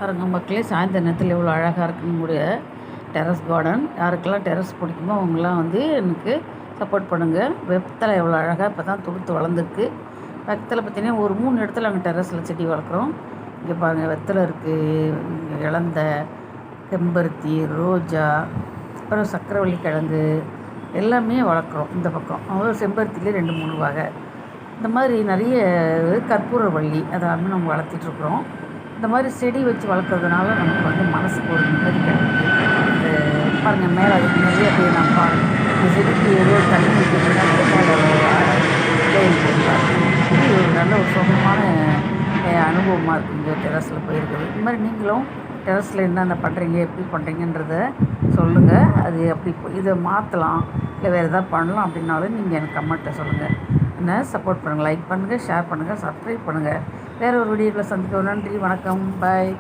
பாருங்க மக்களே, சாயந்தர நேரத்தில் எவ்வளோ அழகாக இருக்குன்னு கூடிய டெரஸ் கார்டன். யாருக்கெல்லாம் டெரஸ் பிடிக்குமோ அவங்களாம் வந்து எனக்கு சப்போர்ட் பண்ணுங்கள். வெத்தலை எவ்வளோ அழகாக இப்போ தான் துளுத்து வளர்ந்துருக்கு. வெத்தலை பார்த்திங்கன்னா ஒரு 3 இடத்துல நாங்கள் டெரஸில் செடி வளர்க்குறோம். இங்கே பாருங்கள், வெத்தலை இருக்குது, இலந்த, செம்பருத்தி, ரோஜா, அப்புறம் சக்கரவள்ளி கிழங்கு எல்லாமே வளர்க்குறோம். இந்த பக்கம் அவ்வளோ செம்பருத்திலே 2-3 வகை. இந்த மாதிரி நிறைய கற்பூரவள்ளி அதெல்லாமே நம்ம வளர்த்திட்ருக்குறோம். இந்த மாதிரி செடி வச்சு வளர்க்குறதுனால நமக்கு வந்து மனசுக்கு ஒரு நிம்மதி கிடைக்குது. பாருங்கள், மேலே அதுக்கு நிறைய அப்படியே நான் இந்த செடிக்கு ஏதோ தண்ணி ஊற்றினா இது ஒரு நல்ல ஒரு சுகமான அனுபவமாக இருக்குது இங்கே டெரஸில் போயிருக்குது. இந்த மாதிரி நீங்களும் டெரஸில் என்னென்ன பண்ணுறீங்க, எப்படி பண்ணுறீங்கன்றத சொல்லுங்கள். அது அப்படி இதை மாற்றலாம் இல்லை வேறு எதாவது பண்ணலாம் அப்படின்னாலும் நீங்கள் எனக்கு கமெண்ட்டை சொல்லுங்கள். என்ன சப்போர்ட் பண்ணுங்கள், லைக் பண்ணுங்கள், ஷேர் பண்ணுங்கள், சப்ஸ்கிரைப் பண்ணுங்கள். வேறு ஒரு வீடியோவில் சந்திப்போம். நன்றி, வணக்கம், பாய்.